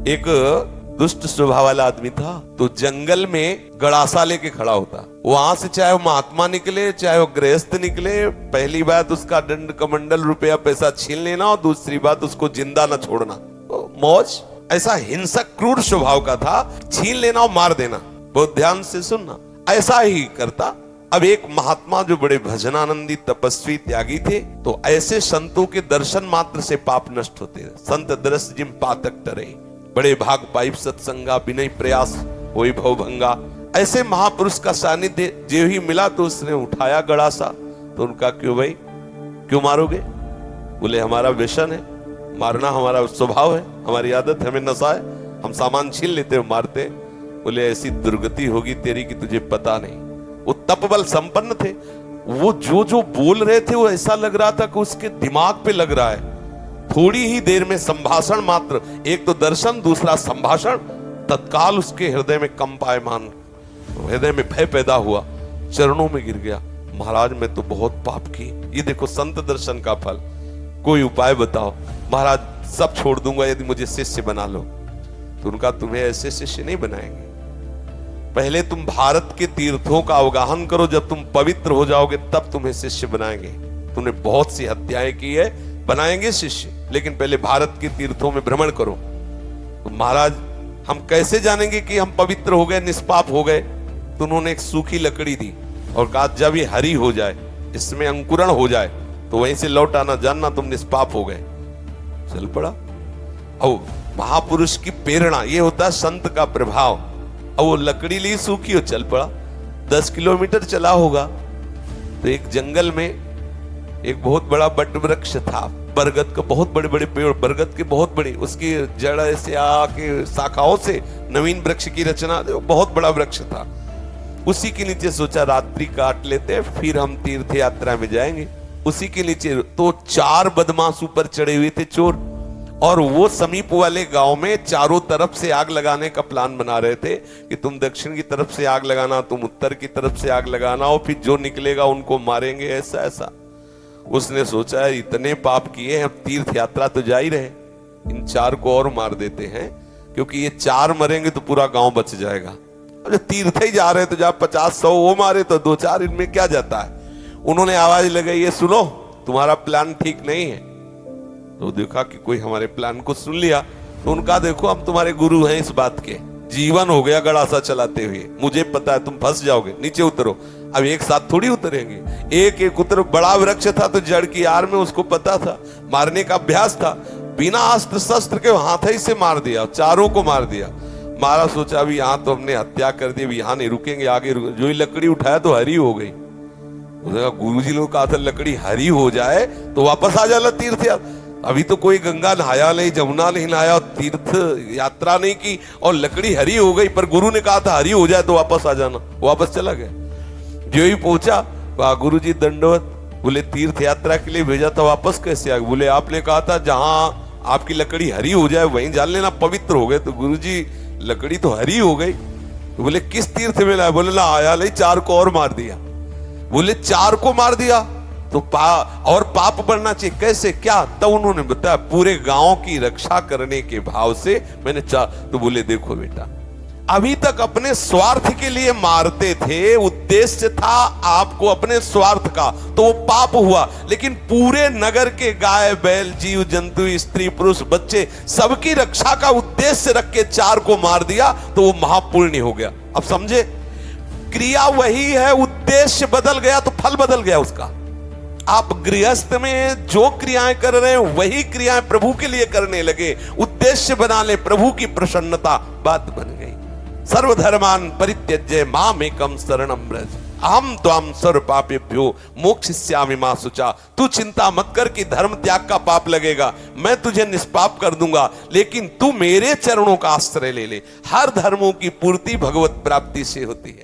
एक दुष्ट स्वभाव वाला आदमी था, तो जंगल में गड़ासा लेके खड़ा होता। वहां से चाहे वो महात्मा निकले चाहे वो गृहस्थ निकले, पहली बात उसका दंड कमंडल रुपया पैसा छीन लेना, और दूसरी बात उसको जिंदा न छोड़ना। तो मौज ऐसा हिंसक क्रूर स्वभाव का था, छीन लेना और मार देना। बहुत ध्यान से सुनना, ऐसा ही करता। अब एक महात्मा जो बड़े भजनानंदी तपस्वी त्यागी थे, तो ऐसे संतों के दर्शन मात्र से पाप नष्ट होते हैं। संत दरस जिम पातक टरे, बड़े भाग पाइप सत्संगा, विनय प्रयास होई भव भंगा। ऐसे महापुरुष का सानिध्य जो ही मिला तो उसने उठाया गड़ासा। तो उनका क्यों भाई, क्यों मारोगे? बोले हमारा व्यसन है, मारना हमारा स्वभाव है, हमारी आदत है, हमें नशा है, हम सामान छीन लेते हो मारते। बोले ऐसी दुर्गति होगी तेरी कि तुझे पता नहीं। वो तपबल संपन्न थे, वो जो बोल रहे थे वो ऐसा लग रहा था कि उसके दिमाग पे लग रहा है। थोड़ी ही देर में संभाषण मात्र, एक तो दर्शन दूसरा संभाषण, तत्काल उसके हृदय में कंपायमान, हृदय में भय पैदा हुआ, चरणों में गिर गया। महाराज मैं तो बहुत पाप की, ये देखो संत दर्शन का फल, कोई उपाय बताओ। महाराज सब छोड़ दूंगा यदि मुझे शिष्य बना लो। तो उनका तुम्हें ऐसे शिष्य नहीं बनाएंगे, पहले तुम भारत के तीर्थों का अवगाहन करो, जब तुम पवित्र हो जाओगे तब तुम्हें शिष्य बनाएंगे। तुमने बहुत सी हत्याएं की है, बनाएंगे शिष्य, लेकिन पहले भारत के तीर्थों में भ्रमण करो। तो महाराज हम कैसे जानेंगे कि हम पवित्र हो गए, निष्पाप हो गए? तो उन्होंने एक सूखी लकड़ी दी और कहा जब ये हरी हो जाए, इसमें अंकुरण हो जाए, तो वहीं से लौट आना, जानना तुम निष्पाप हो गए। चल पड़ा। और महापुरुष की प्रेरणा, ये होता है संत का प्रभाव। अब वो लकड़ी ली सूखी और चल पड़ा। 10 किलोमीटर चला होगा तो एक जंगल में एक बहुत बड़ा बट वृक्ष था, बरगद का, बहुत बड़े बड़े पेड़, बरगद के बहुत बड़ी, उसकी जड़ से आके शाखाओं से नवीन वृक्ष की रचना, बहुत बड़ा वृक्ष था। उसी के नीचे सोचा रात्रि काट लेते हैं, फिर हम तीर्थ यात्रा में जाएंगे। उसी के नीचे तो 4 बदमाश ऊपर चढ़े हुए थे, चोर, और वो समीप वाले गांव में चारों तरफ से आग लगाने का प्लान बना रहे थे कि तुम दक्षिण की तरफ से आग लगाना, तुम उत्तर की तरफ से आग लगाना, और फिर जो निकलेगा उनको मारेंगे, ऐसा ऐसा। उसने सोचा इतने पाप किए हैं, अब तीर्थ यात्रा तो जा ही रहे, इन 4 को और मार देते हैं, क्योंकि ये 4 मरेंगे तो पूरा गांव बच जाएगा। अब तीर्थ ही जा रहे तो जब 50-100 वो मारे तो 2-4 इनमें क्या जाता है। उन्होंने आवाज लगाई, ये सुनो तुम्हारा प्लान ठीक नहीं है। तो देखा कि कोई हमारे प्लान को सुन लिया, तो उनका देखो हम तुम्हारे गुरु हैं इस बात के, जीवन हो गया गड़ासा चलाते हुए, मुझे पता है तुम फंस जाओगे, नीचे उतरो। अब एक साथ थोड़ी उतरेंगे, एक एक उतर। बड़ा वृक्ष था तो जड़ की आड़ में, उसको पता था, मारने का अभ्यास था, बिना अस्त्र शस्त्र के हाथ ही से मार दिया, 4 को मार दिया। मारा, सोचा अभी यहाँ तो हमने हत्या कर दी, अभी यहाँ नहीं रुकेंगे, आगे जो ही लकड़ी उठाया तो हरी हो गई। गुरुजी लोग कहा था लकड़ी हरी हो जाए तो वापस आ जाना तीर्थ यात्रा। अभी तो कोई गंगा नहाया नहीं, जमुना नहीं नहाया, तीर्थ यात्रा नहीं की, और लकड़ी हरी हो गई, पर गुरु ने कहा था हरी हो जाए तो वापस आ जाना। वापस चला गया। जो ही पहुंचा, कहा गुरु जी दंडवत। बोले तीर्थ यात्रा के लिए भेजा था, वापस कैसे आ गए? बोले आपने कहा था जहां आपकी लकड़ी हरी हो जाए वहीं जान लेना, पवित्र हो गए। तो गुरु जी लकड़ी तो हरी हो गई। तो बोले किस तीर्थ में लाया? बोले ना आया नहीं, 4 को और मार दिया। बोले 4 को मार दिया तो और पाप बढ़ना चाहिए, कैसे क्या? तब उन्होंने बताया पूरे गांव की रक्षा करने के भाव से मैंने तो बोले देखो बेटा, अभी तक अपने स्वार्थ के लिए मारते थे, उद्देश्य था आपको अपने स्वार्थ का, तो वो पाप हुआ। लेकिन पूरे नगर के गाय बैल जीव जंतु स्त्री पुरुष बच्चे सबकी रक्षा का उद्देश्य रख के 4 को मार दिया, तो वो महापुण्य हो गया। अब समझे, क्रिया वही है, उद्देश्य बदल गया तो फल बदल गया उसका। आप गृहस्थ में जो क्रियाएं कर रहे हैं वही क्रियाएं प्रभु के लिए करने लगे, उद्देश्य बना ले प्रभु की प्रसन्नता, बात बन गई। सर्वधर्मान परित्यज्य मामेकं शरणं व्रज अहम त्वां सर्व पापेभ्यो मोक्षयिष्यामि मा शुचा। तू चिंता मत कर कि धर्म त्याग का पाप लगेगा, मैं तुझे निष्पाप कर दूंगा, लेकिन तू मेरे चरणों का आश्रय ले ले। हर धर्मों की पूर्ति भगवत प्राप्ति से होती है।